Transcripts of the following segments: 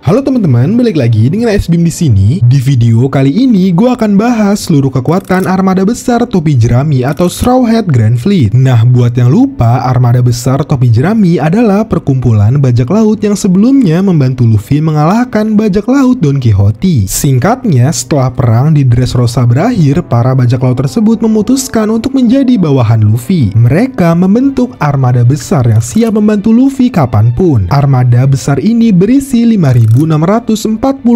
Halo teman-teman, balik lagi dengan SBim di sini. Di video kali ini gue akan bahas seluruh kekuatan armada besar topi jerami atau Straw Hat Grand Fleet. Nah, buat yang lupa, armada besar topi jerami adalah perkumpulan bajak laut yang sebelumnya membantu Luffy mengalahkan bajak laut Don Quixote. Singkatnya, setelah perang di Dressrosa berakhir, para bajak laut tersebut memutuskan untuk menjadi bawahan Luffy. Mereka membentuk armada besar yang siap membantu Luffy kapanpun. Armada besar ini berisi 5.640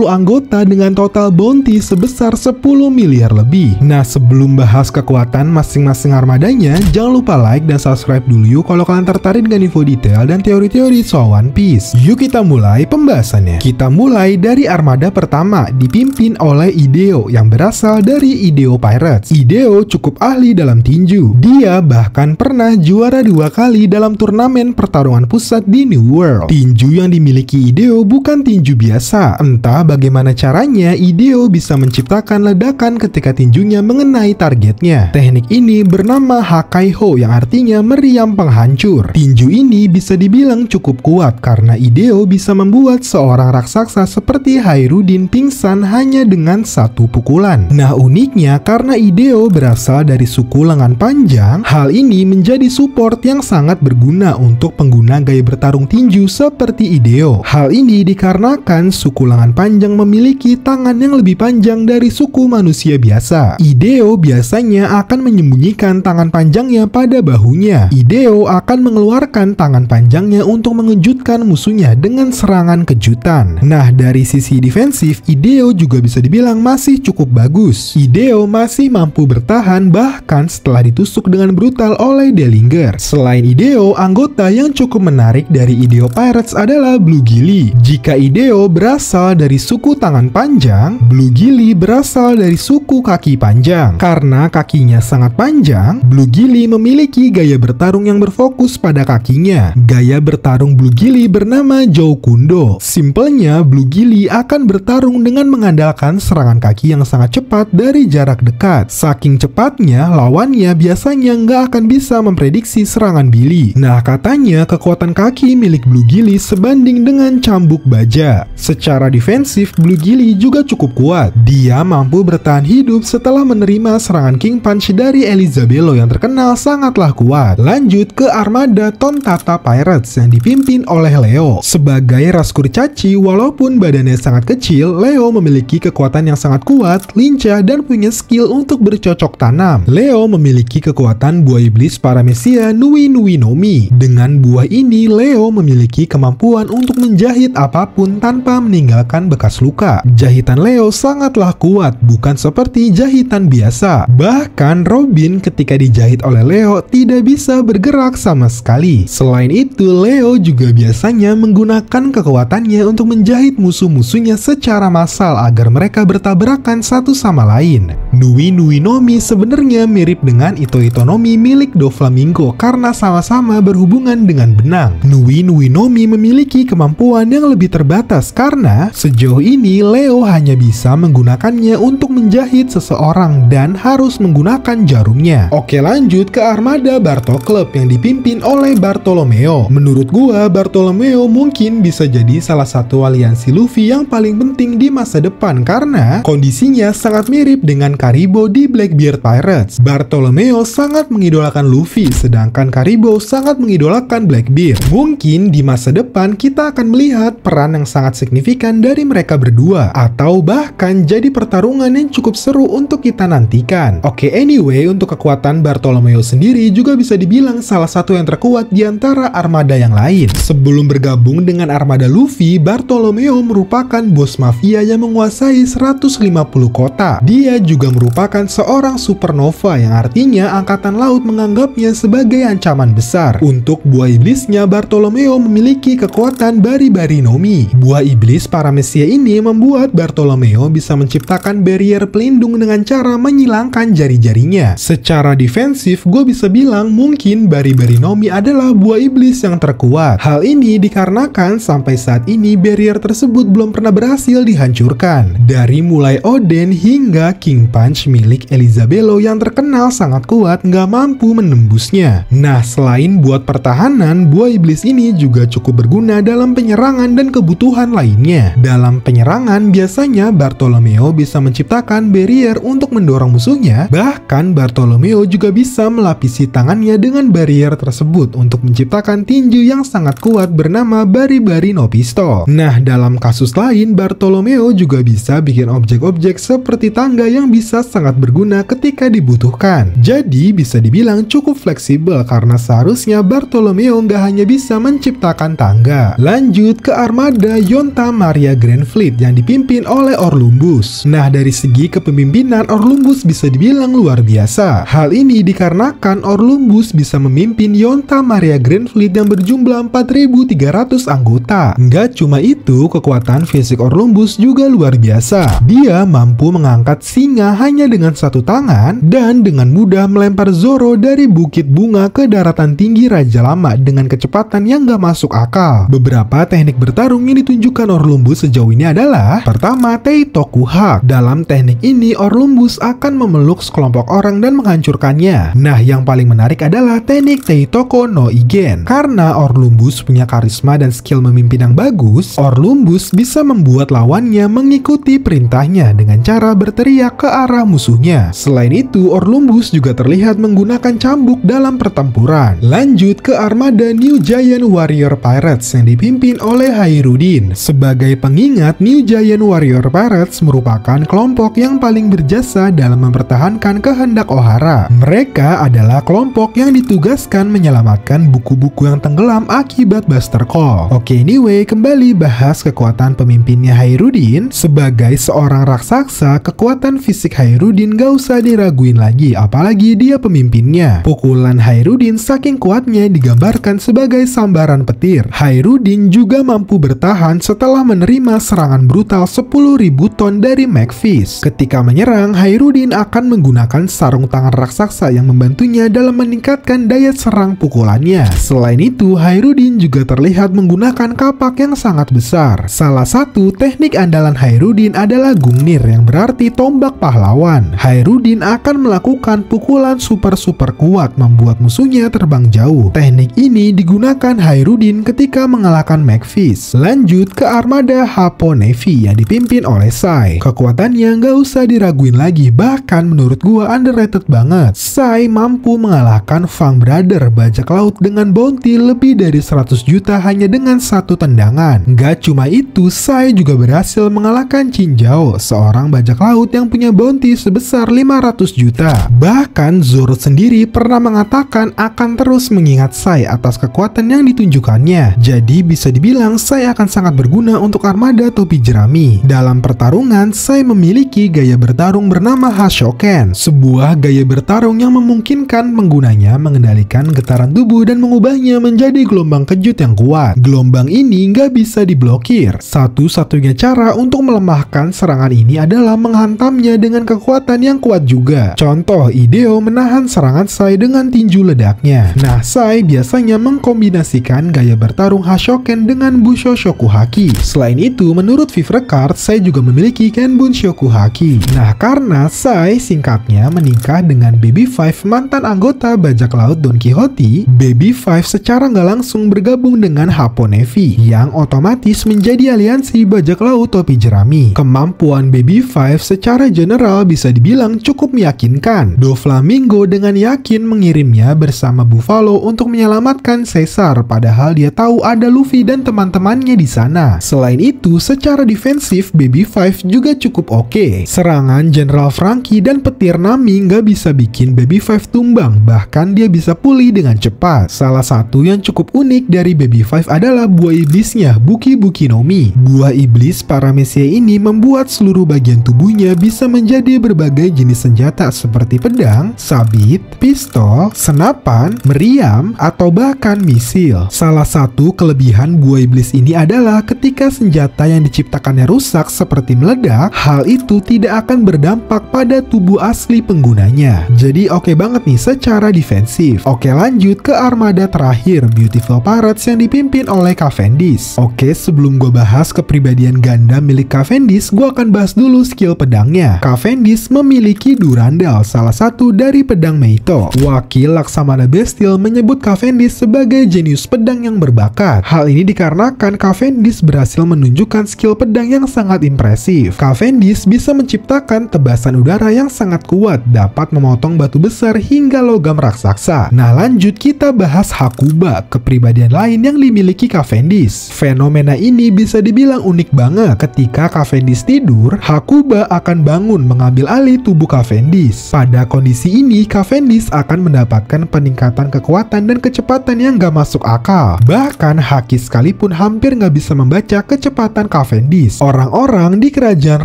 anggota dengan total bounty sebesar 10 miliar lebih. Nah, sebelum bahas kekuatan masing-masing armadanya, jangan lupa like dan subscribe dulu yuk kalau kalian tertarik dengan info detail dan teori-teori soal One Piece. Yuk kita mulai pembahasannya. Kita mulai dari armada pertama, dipimpin oleh Ideo yang berasal dari Ideo Pirates. Ideo cukup ahli dalam tinju. Dia bahkan pernah juara 2 kali dalam turnamen pertarungan pusat di New World. Tinju yang dimiliki Ideo bukan tinju biasa. Entah bagaimana caranya Ideo bisa menciptakan ledakan ketika tinjunya mengenai targetnya. Teknik ini bernama Hakaiho yang artinya meriam penghancur. Tinju ini bisa dibilang cukup kuat karena Ideo bisa membuat seorang raksasa seperti Hairudin pingsan hanya dengan satu pukulan. Nah, uniknya karena Ideo berasal dari suku lengan panjang, hal ini menjadi support yang sangat berguna untuk pengguna gaya bertarung tinju seperti Ideo. Hal ini dikarenakan suku lengan panjang memiliki tangan yang lebih panjang dari suku manusia biasa. Ideo biasanya akan menyembunyikan tangan panjangnya pada bahunya. Ideo akan mengeluarkan tangan panjangnya untuk mengejutkan musuhnya dengan serangan kejutan. Nah, dari sisi defensif, Ideo juga bisa dibilang masih cukup bagus. Ideo masih mampu bertahan bahkan setelah ditusuk dengan brutal oleh Dellinger. Selain Ideo, anggota yang cukup menarik dari Ideo Pirates adalah Blue Gilly. Jika Ideo berasal dari suku tangan panjang, Blue Gilly berasal dari suku kaki panjang. Karena kakinya sangat panjang, Blue Gilly memiliki gaya bertarung yang berfokus pada kakinya. Gaya bertarung Blue Gilly bernama Joukundo. Simpelnya, Blue Gilly akan bertarung dengan mengandalkan serangan kaki yang sangat cepat dari jarak dekat. Saking cepatnya, lawannya biasanya nggak akan bisa memprediksi serangan Billy. Nah, katanya kekuatan kaki milik Blue Gilly sebanding dengan cambuk baja. Secara defensif, Blue Gilly juga cukup kuat. Dia mampu bertahan hidup setelah menerima serangan King Punch dari Elizabeth yang terkenal sangatlah kuat. Lanjut ke armada Tontata Pirates yang dipimpin oleh Leo. Sebagai ras kurcaci, walaupun badannya sangat kecil, Leo memiliki kekuatan yang sangat kuat, lincah, dan punya skill untuk bercocok tanam. Leo memiliki kekuatan buah iblis paramecia Nui Nui Nomi. Dengan buah ini, Leo memiliki kemampuan untuk menjahit apapun tanpa meninggalkan bekas luka. Jahitan Leo sangatlah kuat, bukan seperti jahitan biasa. Bahkan Robin ketika dijahit oleh Leo tidak bisa bergerak sama sekali. Selain itu, Leo juga biasanya menggunakan kekuatannya untuk menjahit musuh-musuhnya secara massal agar mereka bertabrakan satu sama lain. Nui Nui Nomi sebenarnya mirip dengan Ito Ito Nomi milik Doflamingo karena sama-sama berhubungan dengan benang. Nui Nui Nomi memiliki kemampuan yang lebih terbatas karena sejauh ini Leo hanya bisa menggunakannya untuk menjahit seseorang dan harus menggunakan jarumnya. Oke, lanjut ke armada Barto Club yang dipimpin oleh Bartolomeo. Menurut gua, Bartolomeo mungkin bisa jadi salah satu aliansi Luffy yang paling penting di masa depan karena kondisinya sangat mirip dengan Karibo di Blackbeard Pirates. Bartolomeo sangat mengidolakan Luffy, sedangkan Karibo sangat mengidolakan Blackbeard. Mungkin di masa depan kita akan melihat peran yang sangat signifikan dari mereka berdua, atau bahkan jadi pertarungan yang cukup seru untuk kita nantikan. Oke, anyway, untuk kekuatan Bartolomeo sendiri juga bisa dibilang salah satu yang terkuat di antara armada yang lain. Sebelum bergabung dengan armada Luffy, Bartolomeo merupakan bos mafia yang menguasai 150 kota. Dia juga merupakan seorang supernova yang artinya angkatan laut menganggapnya sebagai ancaman besar. Untuk buah iblisnya, Bartolomeo memiliki kekuatan Bari-Bari Nomi. Buah iblis paramecia ini membuat Bartolomeo bisa menciptakan barrier pelindung dengan cara menyilangkan jari-jarinya. Secara defensif, gue bisa bilang mungkin Bari-Bari Nomi adalah buah iblis yang terkuat. Hal ini dikarenakan sampai saat ini barrier tersebut belum pernah berhasil dihancurkan. Dari mulai Oden hingga King Punch punch milik Elizabeth yang terkenal sangat kuat nggak mampu menembusnya. Nah, selain buat pertahanan, buah iblis ini juga cukup berguna dalam penyerangan dan kebutuhan lainnya. Dalam penyerangan, biasanya Bartolomeo bisa menciptakan barrier untuk mendorong musuhnya. Bahkan Bartolomeo juga bisa melapisi tangannya dengan barrier tersebut untuk menciptakan tinju yang sangat kuat bernama Bari-Bari no Pistol. Nah, dalam kasus lain, Bartolomeo juga bisa bikin objek-objek seperti tangga yang bisa sangat berguna ketika dibutuhkan. Jadi bisa dibilang cukup fleksibel karena seharusnya Bartolomeo nggak hanya bisa menciptakan tangga. Lanjut ke armada Yonta Maria Grand Fleet yang dipimpin oleh Orlumbus. Nah, dari segi kepemimpinan Orlumbus bisa dibilang luar biasa. Hal ini dikarenakan Orlumbus bisa memimpin Yonta Maria Grand Fleet yang berjumlah 4.300 anggota. Nggak cuma itu, kekuatan fisik Orlumbus juga luar biasa. Dia mampu mengangkat singa hanya dengan satu tangan dan dengan mudah melempar Zoro dari Bukit Bunga ke daratan tinggi Raja Lama dengan kecepatan yang gak masuk akal. Beberapa teknik bertarung yang ditunjukkan Orlumbus sejauh ini adalah: pertama, Teitoku Hak. Dalam teknik ini Orlumbus akan memeluk sekelompok orang dan menghancurkannya. Nah, yang paling menarik adalah teknik Teitoko no Igen. Karena Orlumbus punya karisma dan skill memimpin yang bagus, Orlumbus bisa membuat lawannya mengikuti perintahnya dengan cara berteriak ke arah musuhnya. Selain itu, Orlumbus juga terlihat menggunakan cambuk dalam pertempuran. Lanjut ke armada New Giant Warrior Pirates yang dipimpin oleh Hairudin. Sebagai pengingat, New Giant Warrior Pirates merupakan kelompok yang paling berjasa dalam mempertahankan kehendak Ohara. Mereka adalah kelompok yang ditugaskan menyelamatkan buku-buku yang tenggelam akibat Buster Call. Oke, anyway, kembali bahas kekuatan pemimpinnya Hairudin. Sebagai seorang raksasa, kekuatan fisik Hairudin gak usah diraguin lagi, apalagi dia pemimpinnya. Pukulan Hairudin saking kuatnya digambarkan sebagai sambaran petir. Hairudin juga mampu bertahan setelah menerima serangan brutal 10.000 ton dari Macfist. Ketika menyerang, Hairudin akan menggunakan sarung tangan raksasa yang membantunya dalam meningkatkan daya serang pukulannya. Selain itu, Hairudin juga terlihat menggunakan kapak yang sangat besar. Salah satu teknik andalan Hairudin adalah Gungnir yang berarti tombak pahlawan. Hairudin akan melakukan pukulan super kuat membuat musuhnya terbang jauh. Teknik ini digunakan Hairudin ketika mengalahkan Macfist. Lanjut ke armada Hapo Navy yang dipimpin oleh Sai. Kekuatannya nggak usah diraguin lagi, bahkan menurut gua underrated banget. Sai mampu mengalahkan Fang Brother bajak laut dengan bounty lebih dari 100 juta hanya dengan satu tendangan. Nggak cuma itu, Sai juga berhasil mengalahkan Chinjao, seorang bajak laut yang punya bounty sebesar 500 juta. Bahkan Zoro sendiri pernah mengatakan akan terus mengingat Sai atas kekuatan yang ditunjukkannya. Jadi bisa dibilang Sai akan sangat berguna untuk armada topi jerami. Dalam pertarungan, Sai memiliki gaya bertarung bernama Hashoken, sebuah gaya bertarung yang memungkinkan penggunanya mengendalikan getaran tubuh dan mengubahnya menjadi gelombang kejut yang kuat. Gelombang ini nggak bisa diblokir. Satu-satunya cara untuk melemahkan serangan ini adalah menghantamnya dengan kekuatan yang kuat juga. Contoh, Ideo menahan serangan Sai dengan tinju ledaknya. Nah, Sai biasanya mengkombinasikan gaya bertarung Hashoken dengan Busho Shokuhaki. Selain itu, menurut Vivre Card, Sai juga memiliki Kenbun Shokuhaki. Nah, karena Sai singkatnya menikah dengan Baby Five, mantan anggota bajak laut Don Quixote, Baby Five secara nggak langsung bergabung dengan Hapo Navy, yang otomatis menjadi aliansi bajak laut topi jerami. Kemampuan Baby Five secara general bisa dibilang cukup meyakinkan. Doflamingo dengan yakin mengirimnya bersama Buffalo untuk menyelamatkan Caesar, padahal dia tahu ada Luffy dan teman-temannya di sana. Selain itu, secara defensif Baby Five juga cukup oke. Serangan General Franky dan petir Nami nggak bisa bikin Baby Five tumbang, bahkan dia bisa pulih dengan cepat. Salah satu yang cukup unik dari Baby Five adalah buah iblisnya, Buki Buki no Mi. Buah iblis Paramecia ini membuat seluruh bagian tubuhnya bisa menjadi berbagai jenis senjata seperti pedang, sabit, pistol, senapan, meriam, atau bahkan misil. Salah satu kelebihan buah iblis ini adalah ketika senjata yang diciptakannya rusak seperti meledak, hal itu tidak akan berdampak pada tubuh asli penggunanya. Jadi oke banget nih secara defensif. Oke, lanjut ke armada terakhir, Beautiful Pirates yang dipimpin oleh Cavendish. Oke, sebelum gue bahas kepribadian ganda milik Cavendish, gue akan bahas dulu skill pedangnya. Cavendish memiliki Durandal, salah satu dari pedang Meito. Wakil Laksamana Bestial menyebut Cavendish sebagai jenius pedang yang berbakat. Hal ini dikarenakan Cavendish berhasil menunjukkan skill pedang yang sangat impresif. Cavendish bisa menciptakan tebasan udara yang sangat kuat, dapat memotong batu besar hingga logam raksasa. Nah, lanjut kita bahas Hakuba, kepribadian lain yang dimiliki Cavendish. Fenomena ini bisa dibilang unik banget. Ketika Cavendish tidur, Hakuba akan bangun mengambil alih tubuh Cavendish. Pada kondisi ini, Cavendish akan mendapatkan peningkatan kekuatan dan kecepatan yang gak masuk akal. Bahkan Haki sekalipun hampir gak bisa membaca kecepatan Cavendish. Orang-orang di kerajaan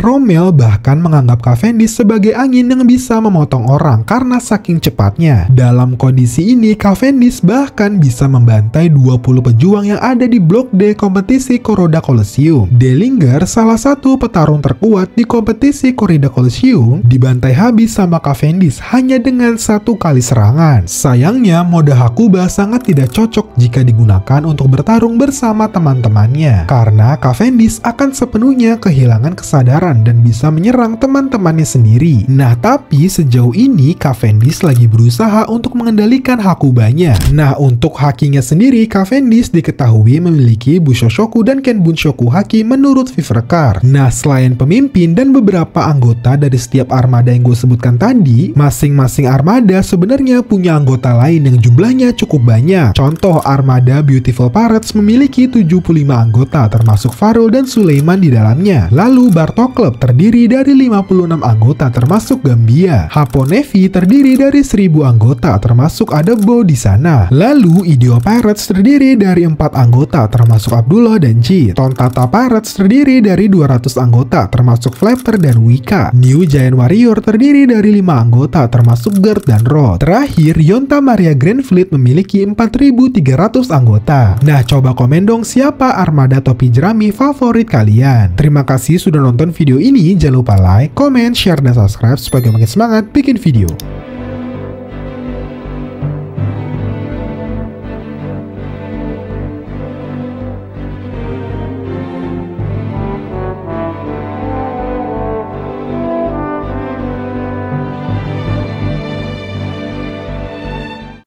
Rommel bahkan menganggap Cavendish sebagai angin yang bisa memotong orang karena saking cepatnya. Dalam kondisi ini, Cavendish bahkan bisa membantai 20 pejuang yang ada di blok D kompetisi Corrida Coliseum. Dellinger, salah satu petarung terkuat di kompetisi Corrida Coliseum, dibantai habis sama Cavendish hanya dengan satu kali serangan. Sayangnya, mode Hakuba sangat tidak cocok jika digunakan untuk bertarung bersama teman-temannya, karena Cavendish akan sepenuhnya kehilangan kesadaran dan bisa menyerang teman-temannya sendiri. Nah, tapi sejauh ini Cavendish lagi berusaha untuk mengendalikan Hakubanya. Nah, untuk hakinya sendiri, Cavendish diketahui memiliki Bushoshoku dan Kenbunshoku haki menurut Vivrekar. Nah, selain pemimpin dan beberapa anggota dari setiap armada yang gue sebutkan tadi, masing-masing armada sebenarnya punya anggota lain yang jumlahnya cukup banyak. Contoh, armada Beautiful Pirates memiliki 75 anggota termasuk Farul dan Sulaiman di dalamnya. Lalu Bartok Club terdiri dari 56 anggota termasuk Gambia. Hapo Navy terdiri dari 1000 anggota termasuk ada Bow di sana. Lalu Ideo Pirates terdiri dari 4 anggota termasuk Abdullah dan Jit. Tontata Pirates terdiri dari 200 anggota termasuk Flapter dan Wika. New Giant Warrior terdiri dari 5 anggota termasuk Gert dan Rod. Terakhir, Yonta Maria Grand Fleet memiliki 4.300 anggota. Nah, coba komen dong siapa armada topi jerami favorit kalian. Terima kasih sudah nonton video ini. Jangan lupa like, comment, share, dan subscribe supaya makin semangat bikin video.